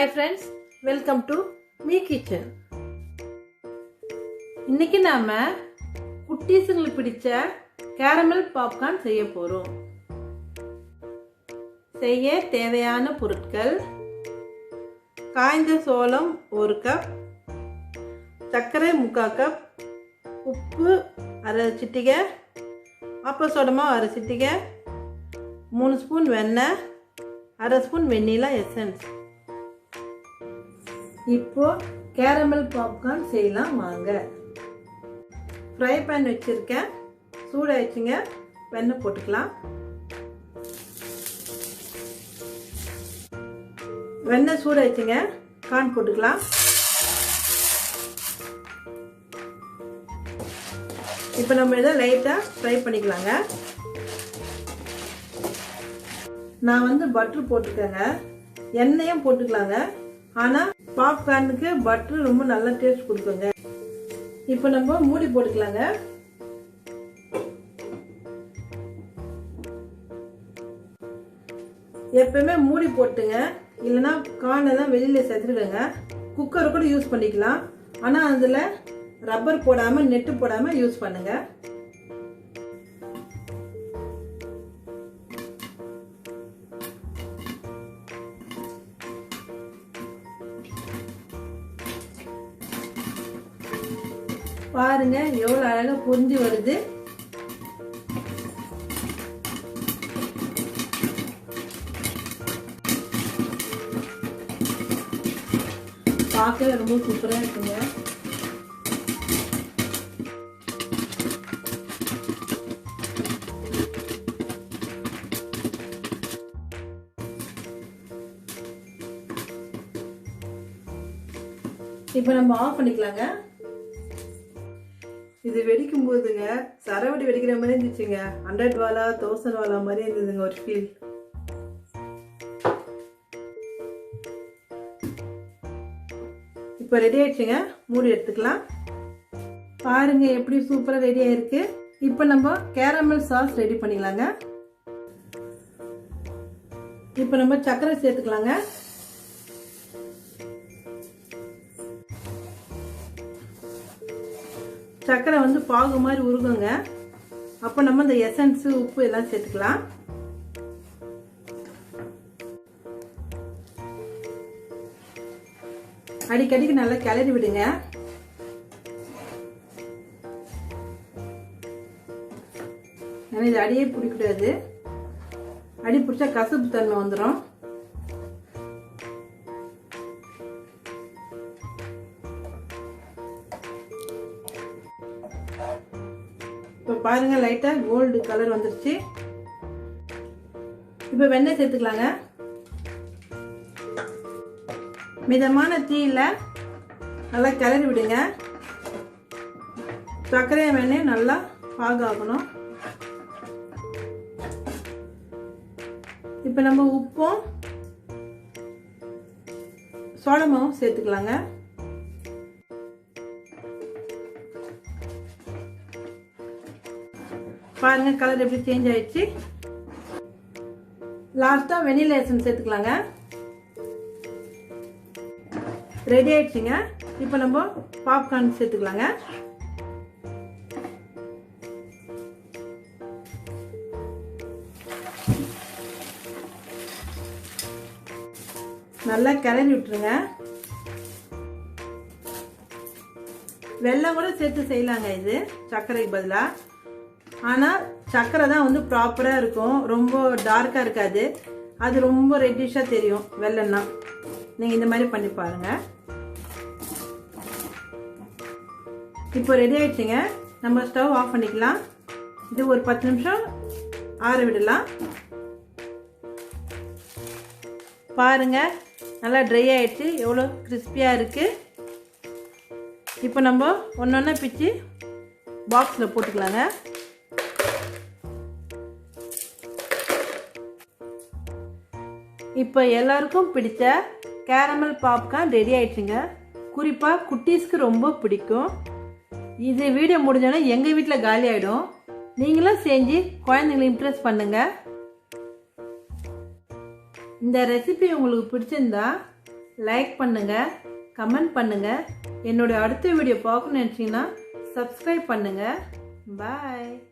Hi friends, welcome to me kitchen. இன்னைக்கு நாம குட்டீஸ்ங்களுக்கு பிடிச்ச கேரமல் பாப்கார்ன் செய்ய போறோம். செய்ய தேவையான பொருட்கள்: காய்ந்த சோளம் 1 கப், சர்க்கரை 3/4 கப், உப்பு அரை சிட்டிகை, அப்பசோடமா அரை சிட்டிகை, 3 ஸ்பூன் வெண்ணெய், அரை ஸ்பூன் வெண்ணிலா எசன்ஸ். இப்போ கேரமல் பாப்கார்ன் செய்யலாம் வாங்க. ஃப்ரை பேன் வச்சிருக்கேன், சூடாயிடுச்சுங்க. வெண்ணெய் போட்டுக்கலாம். வெண்ணெய் சூடாயிடுச்சுங்க, கார்ன் போட்டுக்கலாம். இப்போ நம்ம இதை லைட்டாக ஃப்ரை பண்ணிக்கலாங்க. நான் பட்டர் போட்டுக்கேங்க, எண்ணெயும் போட்டுக்கலாங்க. ஆனால் பாப்கார்னுக்கு பட்டர் ரொம்ப நல்ல டேஸ்ட் கொடுக்குங்க. இப்போ நம்ம மூடி போட்டுக்கலாங்க. எப்பவுமே மூடி போட்டுங்க, இல்லைன்னா கார்ன் எல்லாம் வெளியில செத்துடுங்க. குக்கர் கூட யூஸ் பண்ணிக்கலாம், ஆனால் அதில் ரப்பர் போடாம நெட்டு போடாம யூஸ் பண்ணுங்க. பாருங்க எவ்வளவு அழகா பொரிஞ்சு வருது. பார்க்கவே ரொம்ப சூப்பரா இருக்குங்க. இப்ப நம்ம ஆஃப் பண்ணிக்கலாங்க. இது வெடிக்கும் போதுங்க சரவடி வெடிக்கிற மாதிரி இருந்துச்சுங்க. 100 வாலா 1000 வாலா மாதிரி இருந்ததுங்க ஒரு ஃபீல். இப்போ ரெடி ஆயிடுச்சுங்க, மூடி எடுத்துக்கலாம். பாருங்க எப்படி சூப்பரா ரெடி ஆயிருக்கு. இப்போ நம்ம கேரமல் சாஸ் ரெடி பண்ணிக்கலாங்க. இப்போ நம்ம சர்க்கரை சேர்த்துக்கலாங்க. சர்க்கரை பாகு மாதிரி உருகுங்க. அப்போ நம்ம இந்த எசன்ஸ் உப்பு எல்லாம் சேர்த்துக்கலாம். அடிக்கடிக்கு நல்லா கிளறி விடுங்க. ஏன்னா இது அடியே பிடிக்கூடாது. அடி பிடிச்சா கசப்பு தன்மை வந்துடும். இப்போ பாருங்க லைட்டா கோல்டு கலர் வந்துருச்சு. இப்போ வெண்ணெய் சேர்த்துக்கலாங்க. மிதமான தீயில நல்லா கிளறி விடுங்க. சர்க்கரையும் வெண்ணெயும் நல்லா பாகாகணும். இப்போ நம்ம உப்பும் சோளமாவும் சேர்த்துக்கலாங்க. பாருங்க கலர் எப்படி சேஞ்ச் ஆயிடுச்சு. லாஸ்டா வெனிலா எசன்ஸ் சேர்த்துக்கலாங்க. ரெடி ஆயிடுச்சுங்க. இப்போ நம்ம பாப்கார்ன் சேர்த்துக்கலாங்க. நல்லா கிளறி விட்டுருங்க. வெல்லம் கூட சேர்த்து செய்யலாங்க இது சர்க்கரைக்கு பதிலா. ஆனால் சர்க்கரை தான் ப்ராப்பராக இருக்கும், ரொம்ப டார்க்காக இருக்காது. அது ரொம்ப ரெட்டிஷாக தெரியும் வெல்லம்னா. நீங்கள் இந்த மாதிரி பண்ணி பாருங்க. இப்போ ரெடி ஆயிடுச்சுங்க. நம்ம ஸ்டவ் ஆஃப் பண்ணிக்கலாம். இது ஒரு 10 நிமிஷம் ஆற விடலாம். பாருங்க நல்லா ட்ரை ஆயிடுச்சு, எவ்வளோ கிறிஸ்பியாக இருக்கு. இப்போ நம்ம ஒன்றொன்னா பிச்சு பாக்ஸில் போட்டுக்கலாங்க. இப்போ எல்லாருக்கும் பிடிச்ச கேரமல் பாப்கார்ன் ரெடி ஆயிடுச்சுங்க. குறிப்பாக குட்டீஸ்க்கு ரொம்ப பிடிக்கும். இது வீடியோ முடிஞ்சோன்னா எங்கள் வீட்டில் காலி ஆகிடும். நீங்களும் செஞ்சு குழந்தைங்களை இம்ப்ரெஸ் பண்ணுங்க. இந்த ரெசிபி உங்களுக்கு பிடிச்சிருந்தா லைக் பண்ணுங்கள், கமெண்ட் பண்ணுங்கள். என்னோட அடுத்த வீடியோ பார்க்கணும்னு நினச்சிங்கன்னா சப்ஸ்கிரைப் பண்ணுங்கள். பாய்.